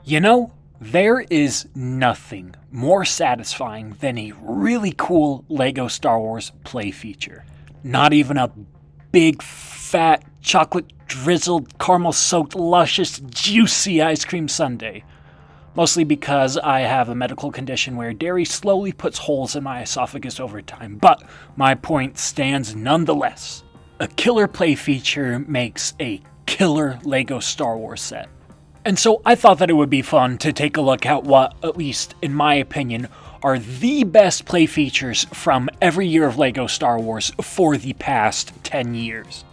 You know, there is nothing more satisfying than a really cool LEGO Star Wars play feature. Not even a big, fat, chocolate drizzled, caramel soaked, luscious, juicy ice cream sundae. Mostly because I have a medical condition where dairy slowly puts holes in my esophagus over time, but my point stands nonetheless. A killer play feature makes a killer LEGO Star Wars set. And so I thought that it would be fun to take a look at what, at least in my opinion, are the best play features from every year of LEGO Star Wars for the past 10 years.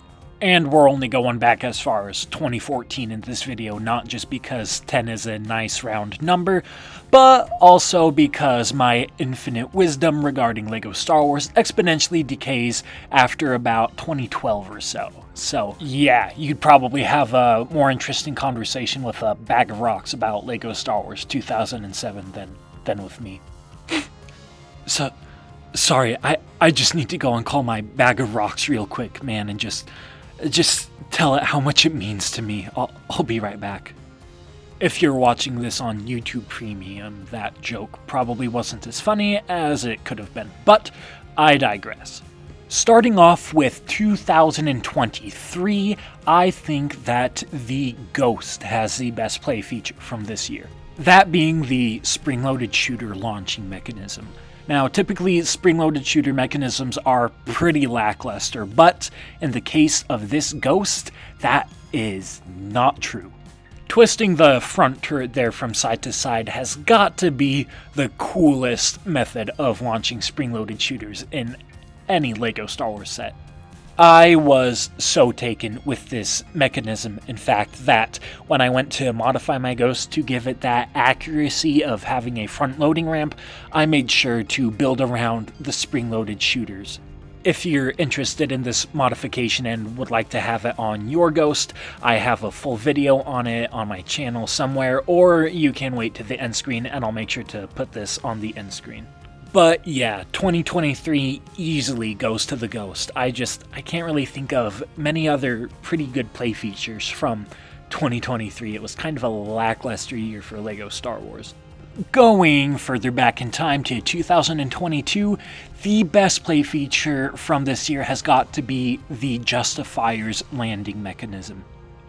And we're only going back as far as 2014 in this video, not just because 10 is a nice round number, but also because my infinite wisdom regarding LEGO Star Wars exponentially decays after about 2012 or so. So yeah, you'd probably have a more interesting conversation with a bag of rocks about LEGO Star Wars 2007 than with me. Sorry, I just need to go and call my bag of rocks real quick, man, and just tell it how much it means to me. I'll be right back. If you're watching this on YouTube Premium, that joke probably wasn't as funny as it could have been, but I digress. Starting off with 2023, I think that the Ghost has the best play feature from this year. That being the spring-loaded shooter launching mechanism. Now, typically, spring-loaded shooter mechanisms are pretty lackluster, but in the case of this Ghost, that is not true. Twisting the front turret there from side to side has got to be the coolest method of launching spring-loaded shooters in any LEGO Star Wars set. I was so taken with this mechanism, in fact, that when I went to modify my Ghost to give it that accuracy of having a front-loading ramp, I made sure to build around the spring-loaded shooters. If you're interested in this modification and would like to have it on your Ghost, I have a full video on it on my channel somewhere, or you can wait to the end screen and I'll make sure to put this on the end screen. But yeah, 2023 easily goes to the Ghost. I can't really think of many other pretty good play features from 2023. It was kind of a lackluster year for LEGO Star Wars. Going further back in time to 2022, the best play feature from this year has got to be the Justifier's landing mechanism.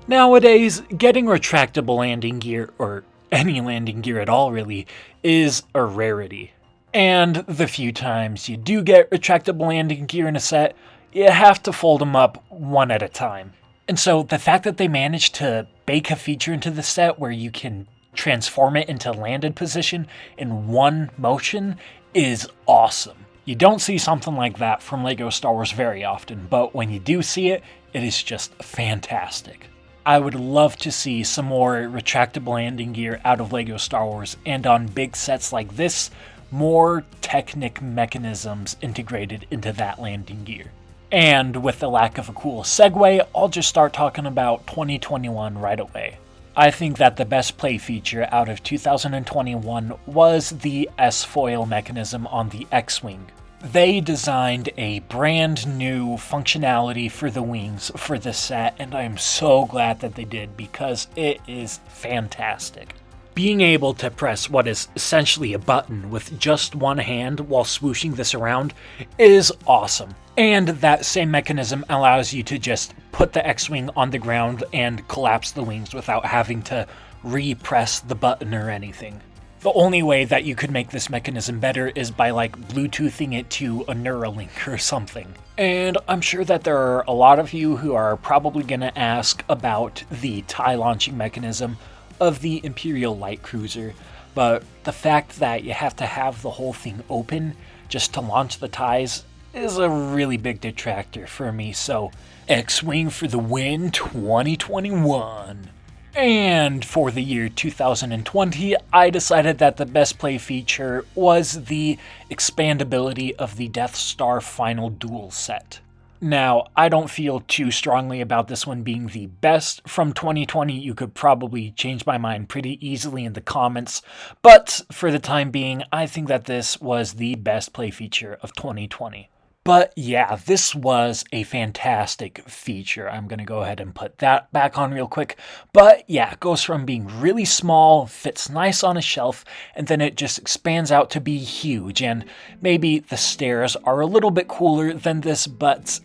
Nowadays, getting retractable landing gear, or any landing gear at all really, is a rarity. And the few times you do get retractable landing gear in a set, you have to fold them up one at a time. And so the fact that they managed to bake a feature into the set where you can transform it into landed position in one motion is awesome. You don't see something like that from LEGO Star Wars very often, but when you do see it, it is just fantastic. I would love to see some more retractable landing gear out of LEGO Star Wars, and on big sets like this, more Technic mechanisms integrated into that landing gear. And with the lack of a cool segue, I'll just start talking about 2021 right away. I think that the best play feature out of 2021 was the S-foil mechanism on the X-Wing. They designed a brand new functionality for the wings for this set, and I'm so glad that they did because it is fantastic. Being able to press what is essentially a button with just one hand while swooshing this around is awesome. And that same mechanism allows you to just put the X-Wing on the ground and collapse the wings without having to re-press the button or anything. The only way that you could make this mechanism better is by Bluetoothing it to a Neuralink or something. And I'm sure that there are a lot of you who are probably going to ask about the TIE launching mechanism of the Imperial Light Cruiser, but the fact that you have to have the whole thing open just to launch the TIEs is a really big detractor for me, so X-Wing for the win 2021. And for the year 2020, I decided that the best play feature was the expandability of the Death Star Final Duel set. Now, I don't feel too strongly about this one being the best from 2020. You could probably change my mind pretty easily in the comments, but for the time being, I think that this was the best play feature of 2020. But yeah, this was a fantastic feature. I'm going to go ahead and put that back on real quick. But yeah, it goes from being really small, fits nice on a shelf, and then it just expands out to be huge. And maybe the stairs are a little bit cooler than this, but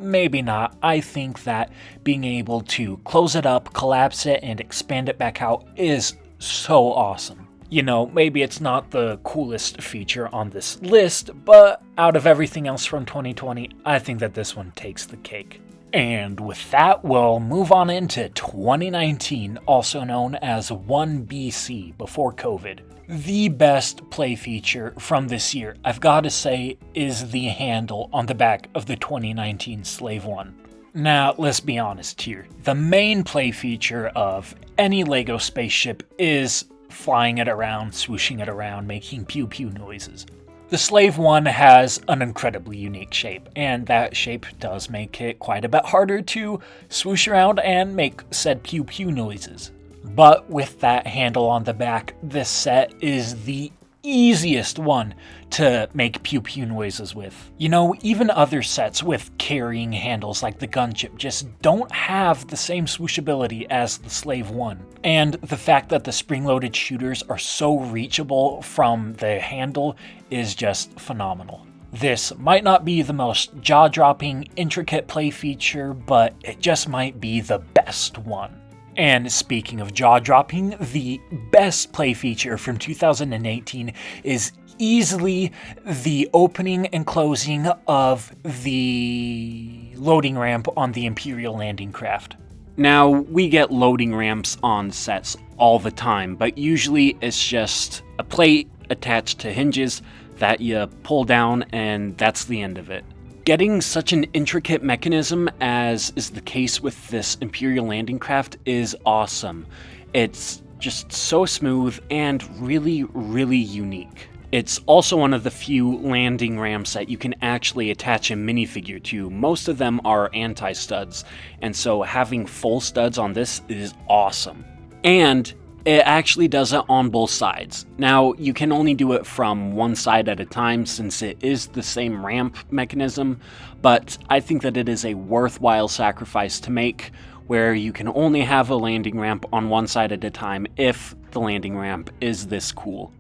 maybe not. I think that being able to close it up, collapse it, and expand it back out is so awesome. You know, maybe it's not the coolest feature on this list, but out of everything else from 2020, I think that this one takes the cake. And with that, we'll move on into 2019, also known as 1BC, before COVID. The best play feature from this year, I've got to say, is the handle on the back of the 2019 Slave One. Now, let's be honest here. The main play feature of any LEGO spaceship is flying it around, swooshing it around, making pew pew noises. The Slave One has an incredibly unique shape, and that shape does make it quite a bit harder to swoosh around and make said pew pew noises. But with that handle on the back, this set is the easiest one to make pew pew noises with. You know, even other sets with carrying handles like the gunship just don't have the same swooshability as the Slave One. And the fact that the spring-loaded shooters are so reachable from the handle is just phenomenal. This might not be the most jaw-dropping, intricate play feature, but it just might be the best one. And speaking of jaw-dropping, the best play feature from 2018 is easily the opening and closing of the loading ramp on the Imperial landing craft. Now, we get loading ramps on sets all the time, but usually it's just a plate attached to hinges that you pull down and that's the end of it. Getting such an intricate mechanism as is the case with this Imperial landing craft is awesome. It's just so smooth and really, really unique. It's also one of the few landing ramps that you can actually attach a minifigure to. Most of them are anti-studs, and so having full studs on this is awesome. And it actually does it on both sides. Now, you can only do it from one side at a time since it is the same ramp mechanism, but I think that it is a worthwhile sacrifice to make where you can only have a landing ramp on one side at a time if the landing ramp is this cool.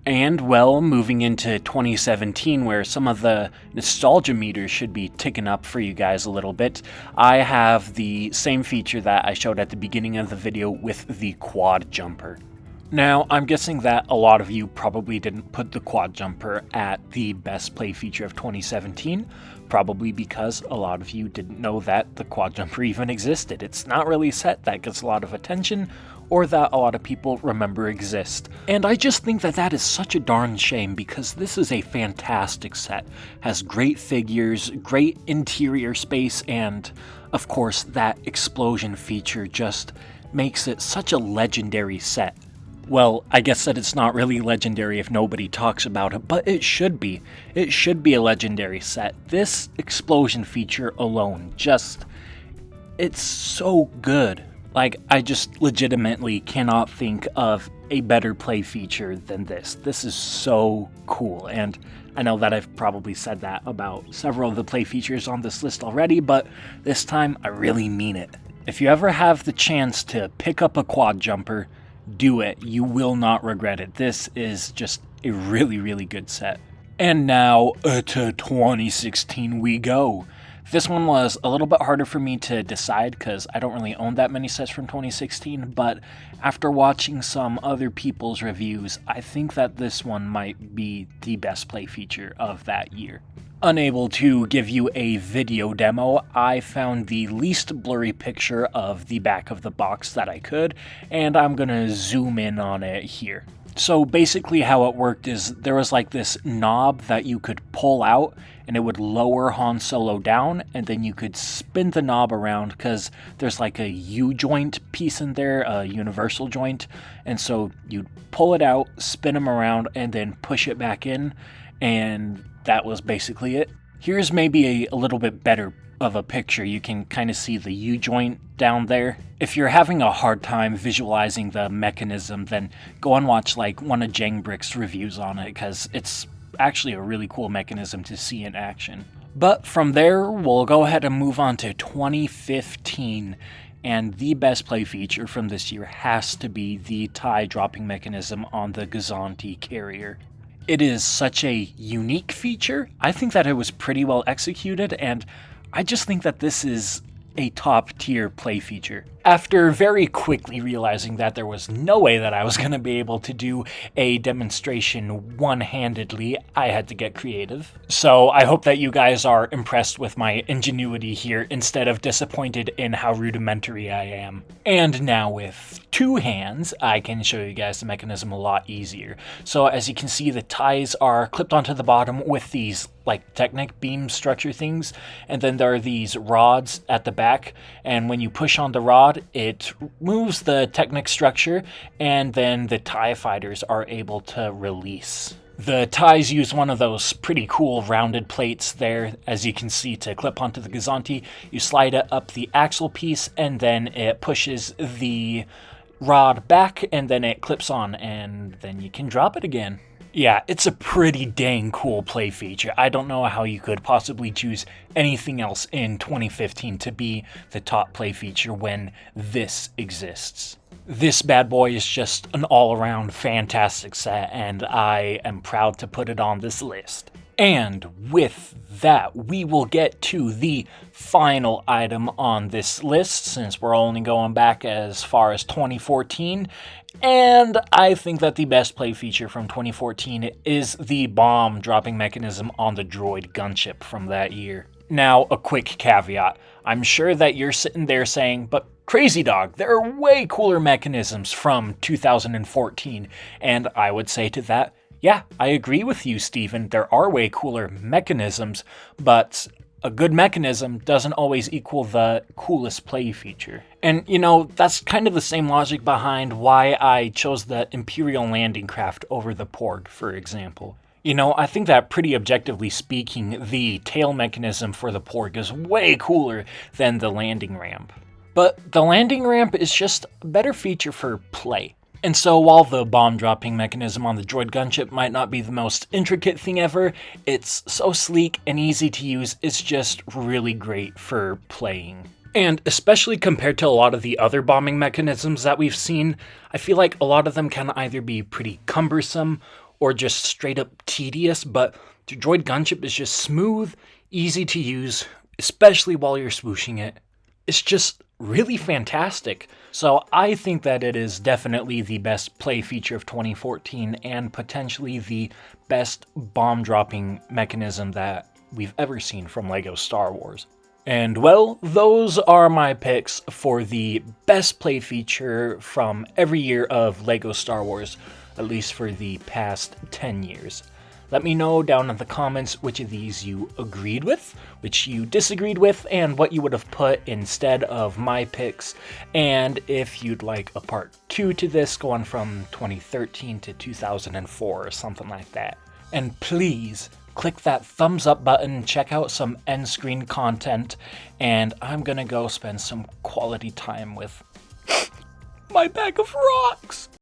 And, well, moving into 2017, where some of the nostalgia meters should be ticking up for you guys a little bit, I have the same feature that I showed at the beginning of the video with the quad jumper. Now, I'm guessing that a lot of you probably didn't put the quad jumper at the best play feature of 2017, probably because a lot of you didn't know that the quad jumper even existed. It's not really a set that gets a lot of attention, or that a lot of people remember exist. And I just think that that is such a darn shame because this is a fantastic set. Has great figures, great interior space, and of course that explosion feature just makes it such a legendary set. Well, I guess that it's not really legendary if nobody talks about it, but it should be. It should be a legendary set. This explosion feature alone it's so good. Like, I just legitimately cannot think of a better play feature than this. This is so cool, and I know that I've probably said that about several of the play features on this list already, but this time I really mean it. If you ever have the chance to pick up a quad jumper, do it. You will not regret it. This is just a really, really good set. And now, to 2016 we go. This one was a little bit harder for me to decide because I don't really own that many sets from 2016, but after watching some other people's reviews, I think that this one might be the best play feature of that year. Unable to give you a video demo, I found the least blurry picture of the back of the box that I could, and I'm gonna zoom in on it here. So basically how it worked is there was like this knob that you could pull out and it would lower Han Solo down, and then you could spin the knob around because there's like a U-joint piece in there, a universal joint, and so you'd pull it out, spin them around, and then push it back in, and that was basically it. Here's maybe a little bit better of a picture. You can kind of see the U-joint down there. If you're having a hard time visualizing the mechanism, then go and watch like one of Jang Brick's reviews on it because it's actually a really cool mechanism to see in action. But from there, we'll go ahead and move on to 2015, and the best play feature from this year has to be the tie dropping mechanism on the Gozanti carrier. It is such a unique feature. I think that it was pretty well executed, and I just think that this is a top tier play feature. After very quickly realizing that there was no way that I was going to be able to do a demonstration one-handedly, I had to get creative. So I hope that you guys are impressed with my ingenuity here instead of disappointed in how rudimentary I am. And now with two hands, I can show you guys the mechanism a lot easier. So as you can see, the ties are clipped onto the bottom with these like Technic beam structure things, and then there are these rods at the back, and when you push on the rod, it moves the Technic structure, and then the TIE fighters are able to release. The ties use one of those pretty cool rounded plates there, as you can see, to clip onto the Gozanti. You slide it up the axle piece, and then it pushes the rod back, and then it clips on, and then you can drop it again. Yeah, it's a pretty dang cool play feature. I don't know how you could possibly choose anything else in 2015 to be the top play feature when this exists. This bad boy is just an all-around fantastic set, and I am proud to put it on this list. And with that, we will get to the final item on this list, since we're only going back as far as 2014. And I think that the best play feature from 2014 is the bomb dropping mechanism on the droid gunship from that year. Now, a quick caveat. I'm sure that you're sitting there saying, but Crazy Dog, there are way cooler mechanisms from 2014. And I would say to that, yeah, I agree with you, Steven. There are way cooler mechanisms, but a good mechanism doesn't always equal the coolest play feature. And, you know, that's kind of the same logic behind why I chose the Imperial landing craft over the Porg, for example. You know, I think that pretty objectively speaking, the tail mechanism for the Porg is way cooler than the landing ramp. But the landing ramp is just a better feature for play. And so while the bomb dropping mechanism on the droid gunship might not be the most intricate thing ever, it's so sleek and easy to use, it's just really great for playing. And especially compared to a lot of the other bombing mechanisms that we've seen, I feel like a lot of them can either be pretty cumbersome or just straight up tedious, but the droid gunship is just smooth, easy to use, especially while you're swooshing it. It's just really fantastic. So I think that it is definitely the best play feature of 2014 and potentially the best bomb dropping mechanism that we've ever seen from LEGO Star Wars. And well, those are my picks for the best play feature from every year of LEGO Star Wars, at least for the past 10 years. Let me know down in the comments which of these you agreed with, which you disagreed with, and what you would have put instead of my picks. And if you'd like a part 2 to this, going from 2013 to 2004 or something like that. And please click that thumbs up button, check out some end screen content, and I'm gonna go spend some quality time with my bag of rocks.